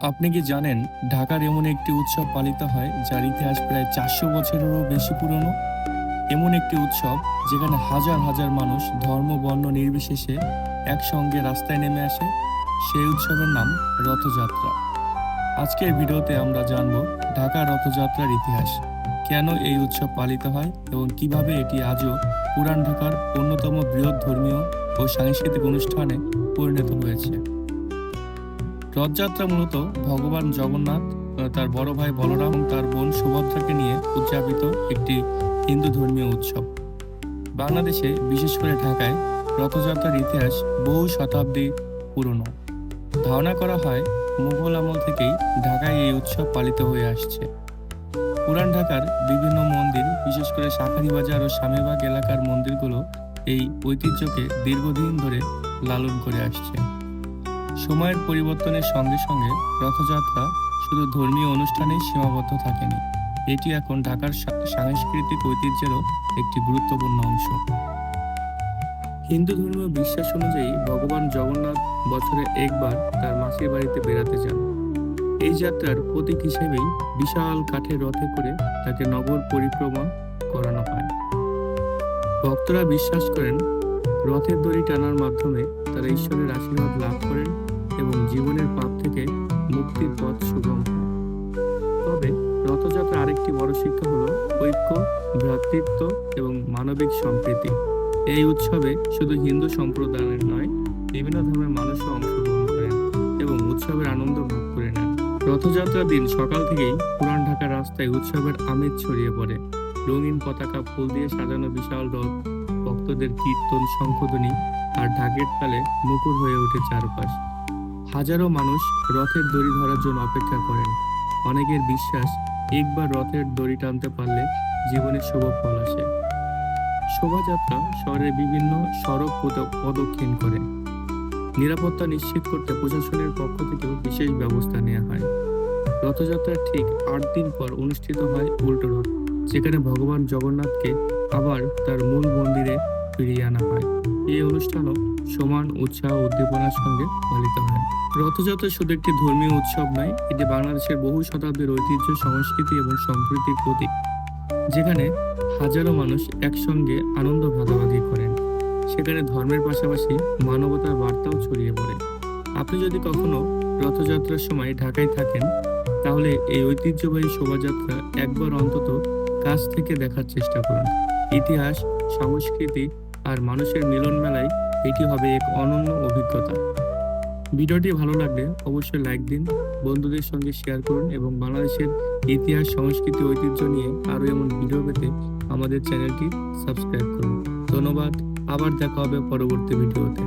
আপনি কি জানেন ঢাকার এমন একটি উৎসব পালিত হয় যার ইতিহাস প্রায় 400 বছরেরও বেশি পুরনো? এমন একটি উৎসব যেখানে হাজার হাজার মানুষ ধর্ম বর্ণ নির্বিশেষে একসঙ্গে রাস্তায় নেমে আসে। সেই উৎসবের নাম রথযাত্রা। আজকের ভিডিওতে আমরা জানব ঢাকা রথযাত্রার ইতিহাস, কেন এই উৎসব পালিত হয় এবং কিভাবে এটি আজও পুরান ঢাকার অন্যতম বৃহৎ ধর্মীয় ও সাংস্কৃতিক অনুষ্ঠানে পরিণত হয়েছে। রথযাত্রা মূলত ভগবান জগন্নাথ, তার বড় ভাই বলরাম এবং তার বোন সুভদ্রাকে নিয়ে উদযাপিত একটি হিন্দু ধর্মীয় উৎসব। বাংলাদেশে, বিশেষ করে ঢাকায়, রথযাত্রার ইতিহাস বহু শতাব্দী পুরনো। ধারণা করা হয় মুঘল আমল থেকেই ঢাকায় এই উৎসব পালিত হয়ে আসছে। পুরান ঢাকার বিভিন্ন মন্দির, বিশেষ করে শাঁখারীবাজার ও স্বামীবাগ এলাকার মন্দিরগুলো এই ঐতিহ্যকে দীর্ঘদিন ধরে লালন করে আসছে। সময়ের পরিবর্তনের সঙ্গে সঙ্গে রথযাত্রা শুধু ধর্মীয় অনুষ্ঠানেই সীমাবদ্ধ থাকেনি, এটি এখন ঢাকার সাংস্কৃতিক ঐতিহ্যেরও একটি গুরুত্বপূর্ণ অংশ। হিন্দু ধর্মীয় বিশ্বাস অনুযায়ী ভগবান জগন্নাথ বছরে একবার তার মাসির বাড়িতে বেড়াতে যান। এই যাত্রার প্রতীক হিসেবেই বিশাল কাঠের রথে করে তাকে নগর পরিক্রমা করানো হয়। ভক্তরা বিশ্বাস করেন রথের দড়ি টানার মাধ্যমে তারা ঈশ্বরের আশীর্বাদ লাভ করেন এবং জীবনের পাপ থেকে মুক্তির পথ সুগম হয়। তবে রথযাত্রার আরেকটি বড় শিক্ষা হলো ঐক্য, ভ্রাতৃত্ব এবং মানবিক সম্প্রীতি। এই উৎসবে শুধু হিন্দু সম্প্রদায়ের নয়, বিভিন্ন ধর্মের মানুষও অংশগ্রহণ করেন এবং উৎসবের আনন্দ ভাগ করে নেন। রথযাত্রার দিন সকাল থেকেই পুরান ঢাকার রাস্তায় উৎসবের আমেজ ছড়িয়ে পড়ে। রঙিন পতাকা, ফুল দিয়ে সাজানো বিশাল রথ, ভক্তদের কীর্তন, শঙ্খধ্বনি আর ঢাকের তালে মুখর হয়ে ওঠে চারপাশ। হাজারো মানুষ রথের দড়ি ধরার জন্য অপেক্ষা করেন। অনেকের বিশ্বাস একবার রথের দড়ি টানতে পারলে জীবনে শুভ ফল আসে। শোভাযাত্রা শহরের বিভিন্ন সড়ক প্রদক্ষিণ করে। নিরাপত্তা নিশ্চিত করতে প্রশাসনের পক্ষ থেকেও বিশেষ ব্যবস্থা নেওয়া হয়। রথযাত্রার ঠিক 8 দিন পর অনুষ্ঠিত হয় উল্টো রথ, যেখানে ভগবান জগন্নাথকে আবার তার মূল মন্দিরে ফিরিয়ে আনা হয়। এই অনুষ্ঠানও সমান উৎসাহ ও উদ্দীপনার সঙ্গে পালিত হয়। রথযাত্রা শুধু একটি ধর্মীয় উৎসব নয়, এটি বাংলাদেশের বহু শতাব্দীর ঐতিহ্য, সংস্কৃতি এবং সম্প্রীতির প্রতীক, যেখানে হাজারো মানুষ একসঙ্গে আনন্দ ভাগাভাগি করেন। সেখানে ধর্মের পাশাপাশি মানবতার বার্তাও ছড়িয়ে পড়ে। আপনি যদি কখনো রথযাত্রার সময় ঢাকায় থাকেন, তাহলে এই ঐতিহ্যবাহী শোভাযাত্রা একবার অন্তত কাছ থেকে দেখার চেষ্টা করুন। ইতিহাস, সংস্কৃতি আর মানুষের মিলন মেলায় এটি হবে এক অনন্য অভিজ্ঞতা। ভিডিওটি ভালো লাগলে অবশ্যই লাইক দিন, বন্ধুদের সঙ্গে শেয়ার করুন এবং বাংলাদেশের ইতিহাস, সংস্কৃতি, ঐতিহ্য নিয়ে আরও এমন ভিডিও পেতে আমাদের চ্যানেলটি সাবস্ক্রাইব করুন। ধন্যবাদ। আবার দেখা হবে পরবর্তী ভিডিওতে।